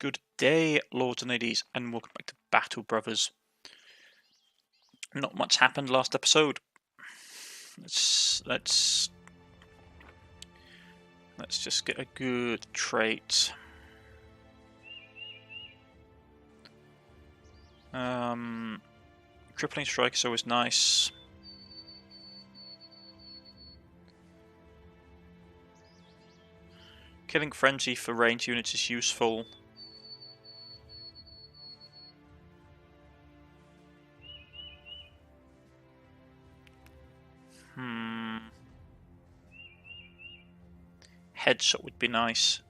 Good day, lords and ladies, and welcome back to Battle Brothers. Not much happened last episode. Let's just get a good trait. Crippling strike is always nice. Killing frenzy for ranged units is useful. Headshot would be nice.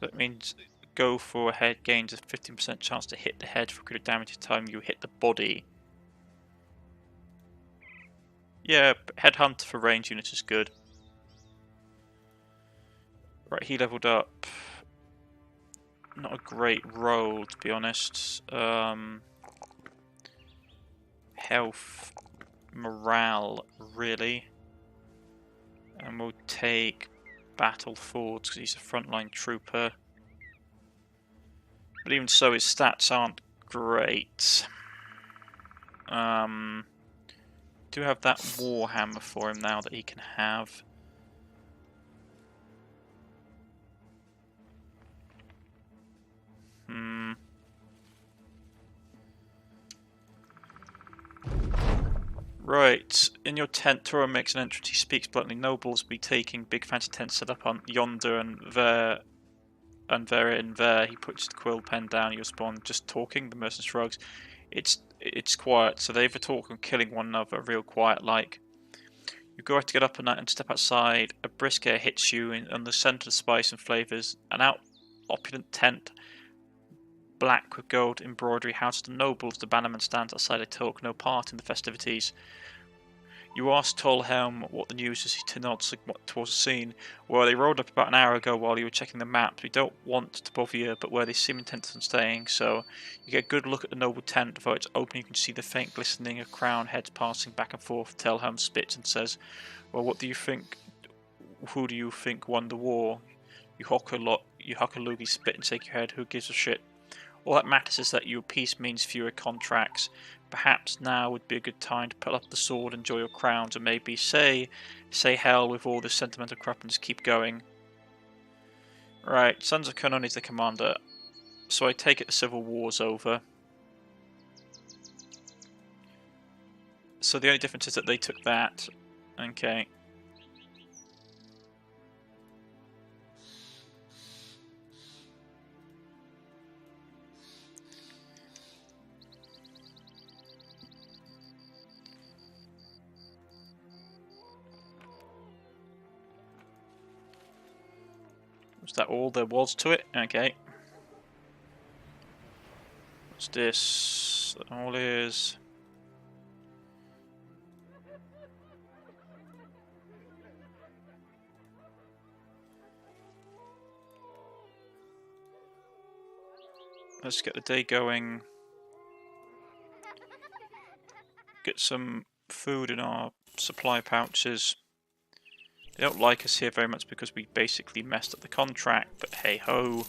That means go for a head gains a 15% chance to hit the head for critical damage each time you hit the body. Yeah, Headhunt for range units is good. Right, he leveled up. Not a great roll, to be honest. Health, morale, really. And we'll take Battle Fords because he's a frontline trooper. But even so, his stats aren't great. Do have that Warhammer for him now that he can have. Right, in your tent, Tora makes an entrance. He speaks bluntly. Nobles be taking big fancy tents set up on yonder and there. And there, he puts the quill pen down. You respond, just talking. The mercenaries shrugs. It's quiet, so they either talk and killing one another, real quiet like. You go out to get up at night and step outside. A brisk air hits you in the centre of spice and flavours. An opulent tent, black with gold embroidery, houses the nobles. The bannerman stands outside. They talk no part in the festivities. You ask Tallhelm what the news is. He nods towards the scene. Well, they rolled up about an hour ago while you were checking the maps. We don't want to bother you, but where they seem intent on staying, so you get a good look at the noble tent. Though it's open, you can see the faint glistening of crown heads passing back and forth. Tallhelm spits and says, well, what do you think? Who do you think won the war? You huck a loogie, spit and shake your head. Who gives a shit? All that matters is that your peace means fewer contracts. Perhaps now would be a good time to put up the sword, enjoy your crowns, and maybe say hell with all this sentimental crap and just keep going. Right, Sons of Conan is the commander. So I take it the Civil War's over. So the only difference is that they took that. Okay. Was that all there was to it? Okay. What's this? That all is. Let's get the day going. Get some food in our supply pouches. They don't like us here very much because we basically messed up the contract, but hey ho.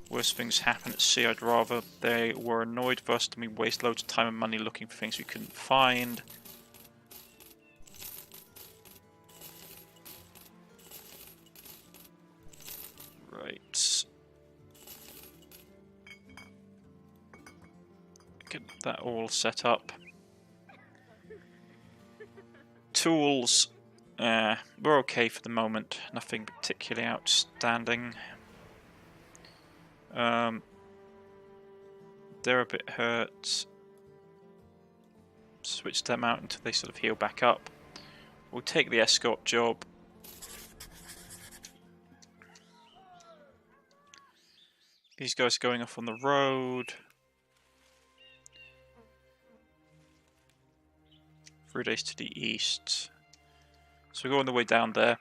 Worst things happen at sea. I'd rather they were annoyed with us than we waste loads of time and money looking for things we couldn't find. Right. Get that all set up. Tools. We're okay for the moment. Nothing particularly outstanding. They're a bit hurt. Switch them out until they sort of heal back up. We'll take the escort job. These guys are going off on the road. 3 days to the east. So we're on the way down there.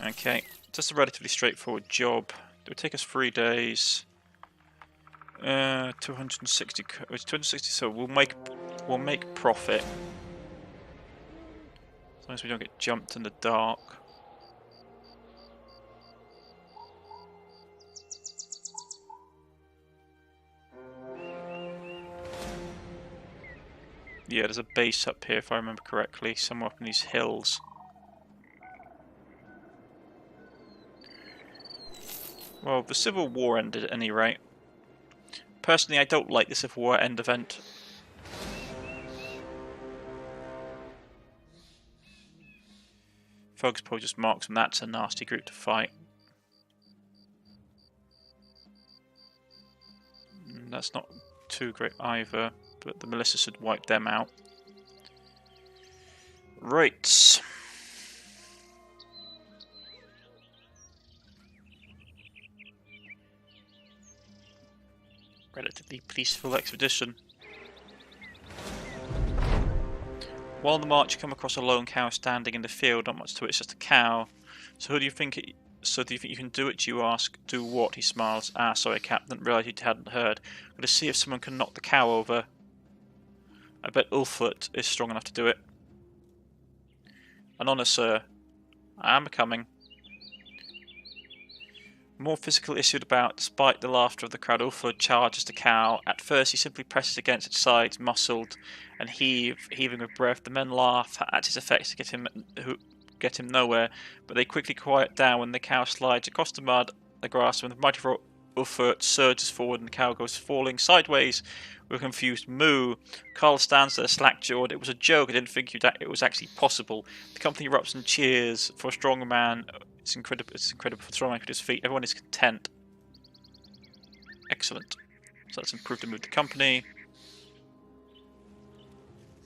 Okay, just a relatively straightforward job. It would take us 3 days. 260. It's 260. So we'll make profit. As long as we don't get jumped in the dark. Yeah, there's a base up here, if I remember correctly, somewhere up in these hills. Well, the Civil War ended at any rate. Personally, I don't like the Civil War end event. Folks probably just marks them. That's a nasty group to fight. That's not too great either, but the Melissa should wipe them out. Right. Relatively peaceful expedition. While on the march, you come across a lone cow standing in the field. Not much to it, it's just a cow. So who do you think? Do you think you can do it? You ask. Do what? He smiles. Ah, sorry, Captain. Didn't realise you hadn't heard. I'm going to see if someone can knock the cow over. I bet Ulfut is strong enough to do it. An honour, sir. I am coming. More physical issued about. Despite the laughter of the crowd, Ulfud charges the cow. At first, he simply presses against its sides, muscled and heaving with breath. The men laugh at his effects to get him nowhere, but they quickly quiet down when the cow slides across the mud, the grass, and the mighty Ulfud surges forward and the cow goes falling sideways with a confused moo. Carl stands there slack-jawed. It was a joke. I didn't think it was actually possible. The company erupts in cheers for a strong man. It's incredible. It's incredible for strong man to his feet. Everyone is content. Excellent. So that's improved the mood of the company.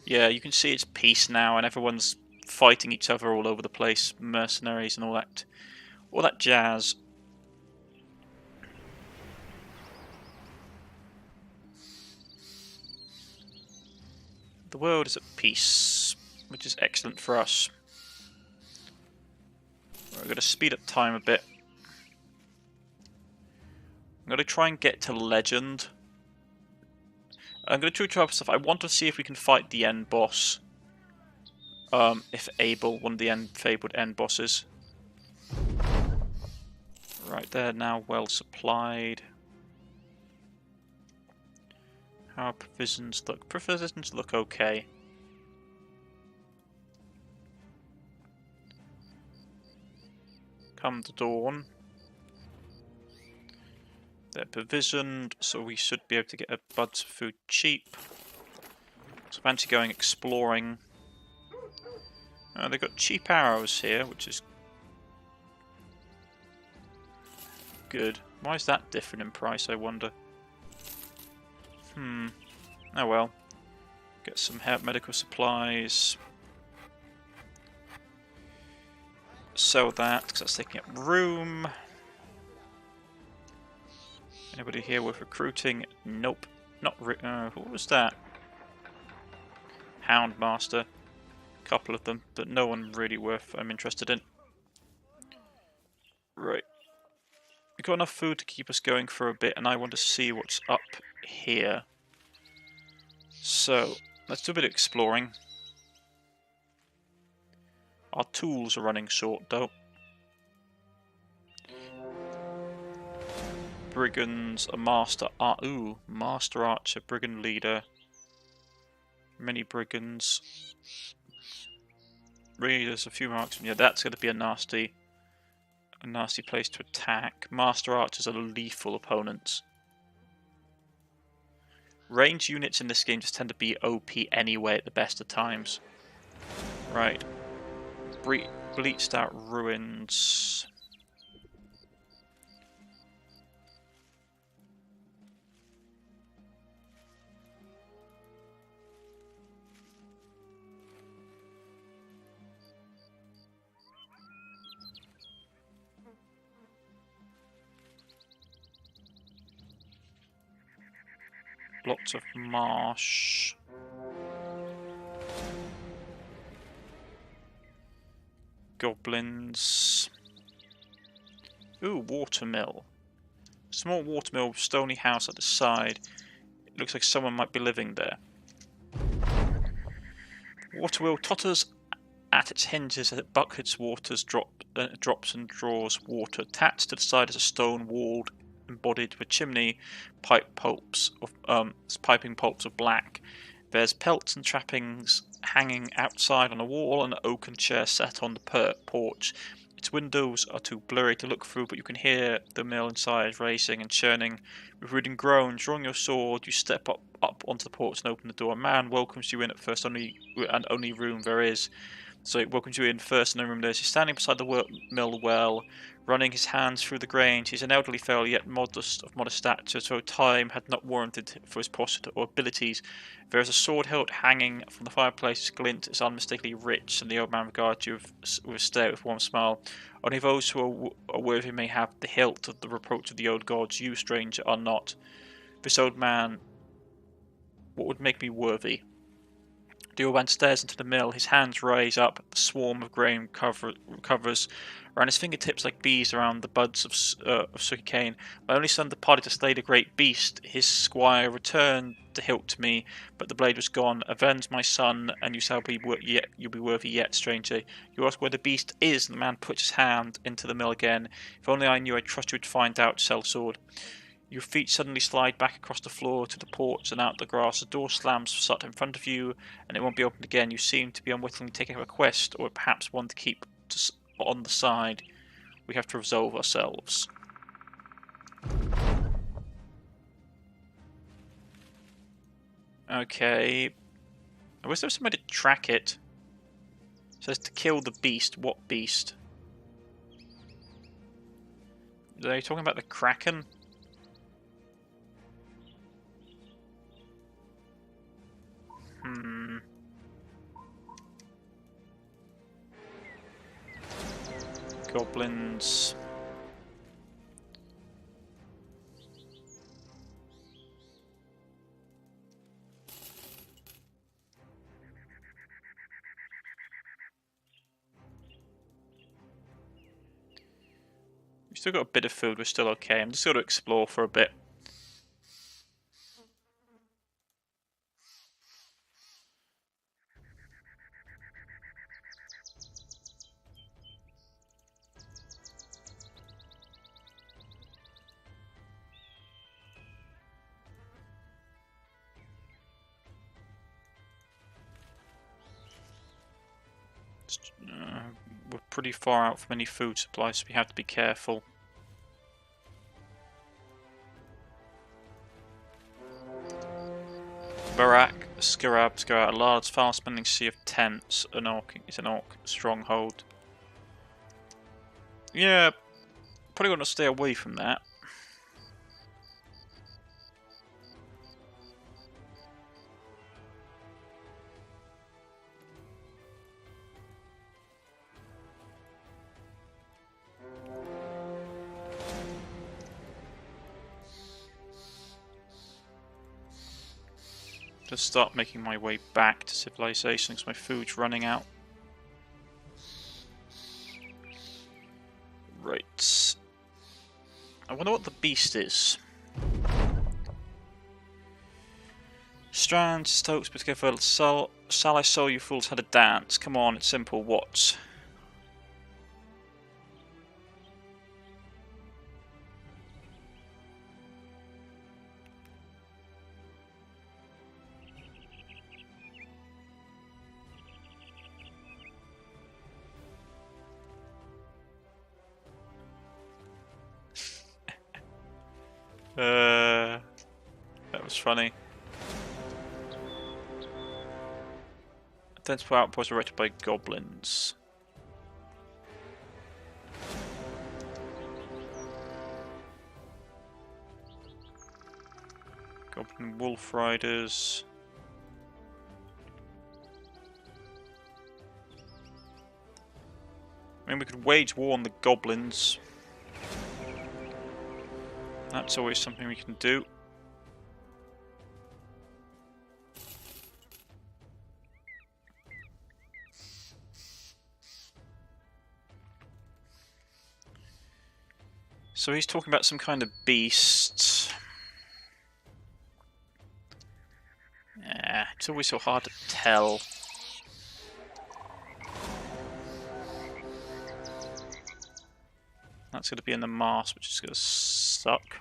Yeah, you can see it's peace now, and everyone's fighting each other all over the place. Mercenaries and all that jazz. The world is at peace, which is excellent for us. We're going to speed up time a bit. I'm going to try and get to legend. I'm going to try stuff. I want to see if we can fight the end boss. If able, one of the fabled end bosses. Right, they're now well supplied. How are provisions look? Provisions look okay. Come the dawn. They're provisioned, so we should be able to get a bunch of food cheap. So fancy going exploring. They've got cheap arrows here, which is good. Why is that different in price, I wonder? Oh well. Get some medical supplies. Sell that, because that's taking up room. Anybody here worth recruiting? Nope. Not what was that? Houndmaster. Couple of them, but no one really worth I'm interested in. Right. We've got enough food to keep us going for a bit, and I want to see what's up here. So, let's do a bit of exploring. Our tools are running short, though. Brigands, a master archer, brigand leader. Many brigands. Really, there's a few marksmen. Yeah, that's going to be a nasty place to attack. Master archers are lethal opponents. Range units in this game just tend to be OP anyway at the best of times. Right. Bleached out ruins. Lots of marsh. Goblins. Ooh, watermill. Small watermill, stony house at the side. It looks like someone might be living there. Watermill totters at its hinges as it buckets waters, drops and draws water. Attached to the side is a stone walled embodied with chimney piping pulps of black. There's pelts and trappings hanging outside on a wall and an oaken chair set on the porch. Its windows are too blurry to look through, but you can hear the mill inside racing and churning. With rude groans, drawing your sword, you step up onto the porch and open the door. A man welcomes you in at first, only room there is. So it welcomes you in first and only room there is. He's standing beside the mill well, running his hands through the grains. He's an elderly fellow, yet of modest stature, so time had not warranted for his posture or abilities. There is a sword hilt hanging from the fireplace. Its glint is unmistakably rich, and the old man regards you with a stare, with one smile. Only those who are worthy may have the hilt of the reproach of the old gods. You, stranger, are not. This old man, what would make me worthy? The old man stares into the mill. His hands rise up. The swarm of grain covers around his fingertips like bees around the buds of sucky cane. My only son departed to slay the great beast. His squire returned the hilt to me, but the blade was gone. Avenge my son, and you shall be you'll be worthy yet, stranger. You ask where the beast is, and the man puts his hand into the mill again. If only I knew, I trust you would find out, sellsword. Your feet suddenly slide back across the floor to the porch and out the grass. The door slams shut in front of you, and it won't be opened again. You seem to be unwittingly taking up a quest, or perhaps one to keep on the side. We have to resolve ourselves. Okay. I wish there was somebody to track it. It says to kill the beast. What beast? Are you talking about the Kraken? Goblins. We've still got a bit of food, we're still okay. I'm just going to explore for a bit. We're pretty far out from any food supplies, so we have to be careful. Barak, Scarab, a large, fast-spinning sea of tents. An orc stronghold. Yeah, probably want to stay away from that. Just start making my way back to civilization because my food's running out. Right. I wonder what the beast is. Strands, Stokes, put together. Shall I show you fools how to dance? Come on, it's simple. Watch. That was funny. Identical outposts erected by goblins. Goblin wolf riders. I mean, we could wage war on the goblins. That's always something we can do. So he's talking about some kind of beast. Yeah, it's always so hard to tell. That's going to be in the mast, which is going to suck.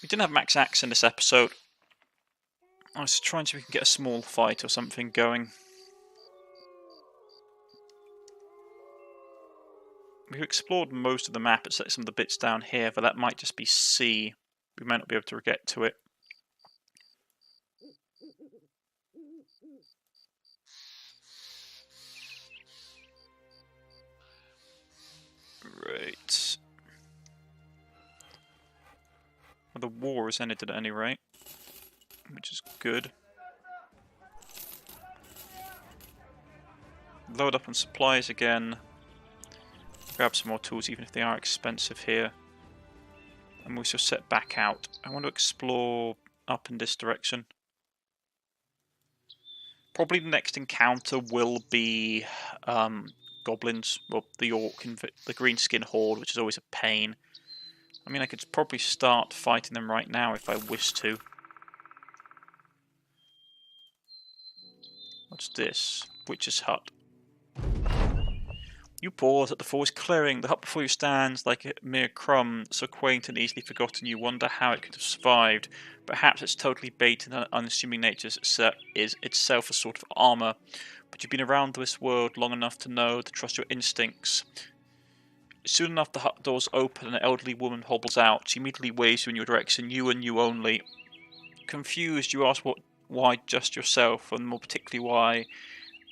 We didn't have max axe in this episode. I was trying to see if we can get a small fight or something going. We've explored most of the map except some of the bits down here, but that might just be C. We might not be able to get to it. Right. Well, the war has ended at any rate, which is good. Load up on supplies again. Grab some more tools, even if they are expensive here. And we shall set back out. I want to explore up in this direction. Probably the next encounter will be goblins, well, the orc, the greenskin horde, which is always a pain. I mean, I could probably start fighting them right now if I wish to. What's this? Witch's hut. You pause at the forest clearing. The hut before you stands like a mere crumb, so quaint and easily forgotten you wonder how it could have survived. Perhaps its totally bait and unassuming nature is itself a sort of armour, but you've been around this world long enough to know to trust your instincts. Soon enough the hut doors open and an elderly woman hobbles out. She immediately waves you in your direction, you and you only. Confused, you ask why just yourself, and more particularly why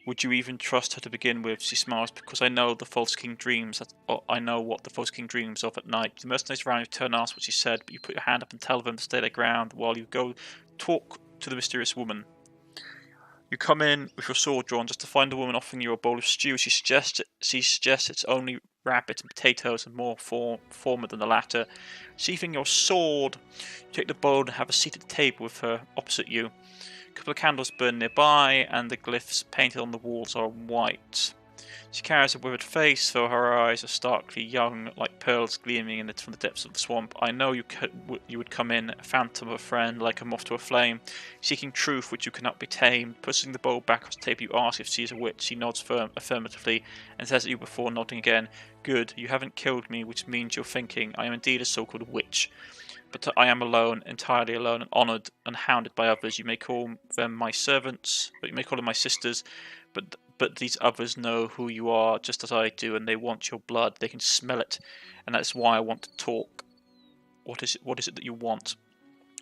would you even trust her to begin with? She smiles. Because I know the false king dreams. I know what the false king dreams of at night. The mercenaries around you turn and ask what she said, but you put your hand up and tell them to stay their ground while you go talk to the mysterious woman. You come in with your sword drawn just to find the woman offering you a bowl of stew. She suggests it's only rabbit and potatoes and more former than the latter. Sheathing your sword, you take the bowl and have a seat at the table with her opposite you. A couple of candles burn nearby, and the glyphs painted on the walls are white. She carries a withered face, though her eyes are starkly young, like pearls gleaming from the depths of the swamp. I know you would come in, a phantom of a friend, like a moth to a flame, seeking truth which you cannot be tamed. Pushing the bowl back across the table, you ask if she is a witch. She nods affirmatively, and says at you before nodding again. Good, you haven't killed me, which means you're thinking. I am indeed a so-called witch. But I am alone, entirely alone, and honoured and hounded by others. You may call them my servants, but you may call them my sisters, but these others know who you are just as I do, and they want your blood. They can smell it, and that's why I want to talk. What is it that you want?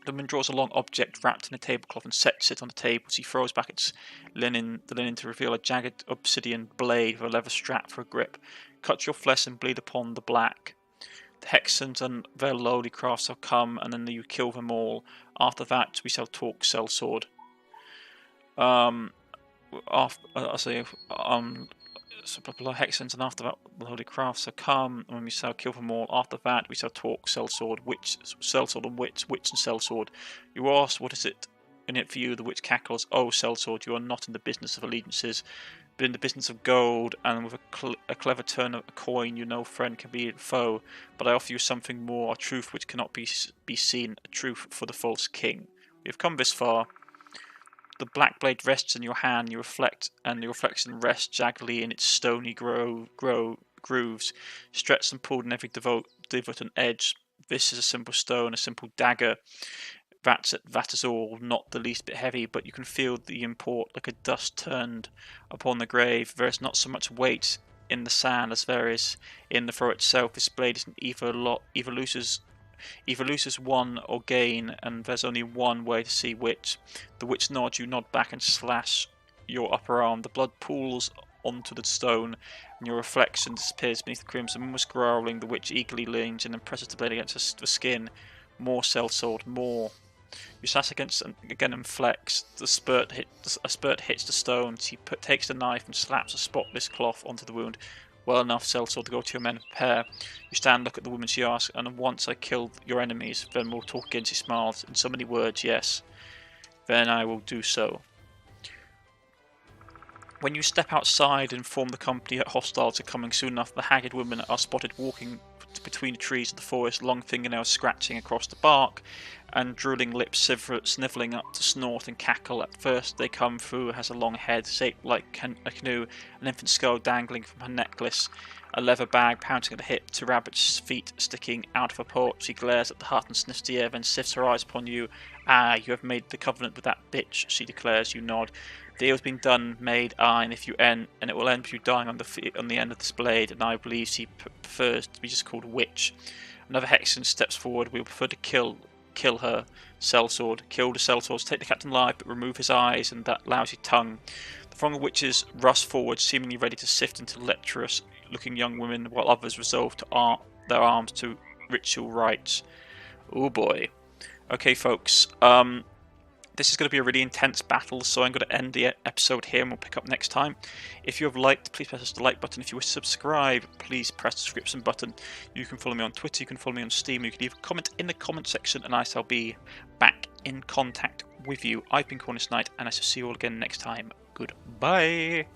The woman draws a long object wrapped in a tablecloth and sets it on the table. She throws back the linen to reveal a jagged obsidian blade with a leather strap for a grip. Cut your flesh and bleed upon the black. The Hexans and their lowly craft shall come, and then you kill them all. After that, we shall talk sellsword. Hexans, and after that, the holy craft shall come, and we shall kill them all. After that, we shall talk sellsword, sellsword and witch and sellsword. You ask, what is it in it for you? The witch cackles, oh, sellsword, you are not in the business of allegiances, but in the business of gold, and with a clever turn of a coin, you know friend can be a foe. But I offer you something more, a truth which cannot be seen, a truth for the false king. We have come this far. The black blade rests in your hand. You reflect, and the reflection rests jaggedly in its stony grooves, stretched and pulled in every divot and edge. This is a simple stone, a simple dagger. That is all, not the least bit heavy, but you can feel the import like a dust turned upon the grave. There is not so much weight in the sand as there is in the throw itself. This blade is either loses one or gain, and there's only one way to see which. The witch nods, you nod back and slash your upper arm. The blood pools onto the stone, and your reflection disappears beneath the crimson. Almost growling, the witch eagerly leans in and presses the blade against the skin. More sellsword, more. You slash against again and flex. A spurt hits the stone. She takes the knife and slaps a spotless cloth onto the wound. Well enough, sellsword, to go to your men and prepare. You stand, look at the woman. She asks, and once I kill your enemies, then we'll talk again. She smiles. In so many words, yes. Then I will do so. When you step outside and inform the company that hostiles are coming soon enough, the haggard women are spotted walking hide between the trees of the forest, long fingernails scratching across the bark, and drooling lips snivelling up to snort and cackle. At first they come through, has a long head shaped like a canoe, an infant skull dangling from her necklace, a leather bag pouncing at the hip, two rabbit's feet sticking out of her porch. She glares at the hut and sniffs the air, then sifts her eyes upon you. Ah, you have made the covenant with that bitch, she declares. You nod. The deal has been done, made, and if you end, and it will end with you dying on the end of this blade, and I believe she prefers to be just called witch. Another Hexan steps forward. We will prefer to kill her. Sellsword. Kill the sellswords, take the captain alive, but remove his eyes and that lousy tongue. The throng of witches rush forward, seemingly ready to sift into lecherous looking young women, while others resolve to their arms to ritual rites. Oh boy. Okay, folks. This is going to be a really intense battle, so I'm going to end the episode here and we'll pick up next time. If you have liked, please press the like button. If you wish to subscribe, please press the subscription button. You can follow me on Twitter, you can follow me on Steam, you can leave a comment in the comment section and I shall be back in contact with you. I've been Cornish-Knight and I shall see you all again next time. Goodbye!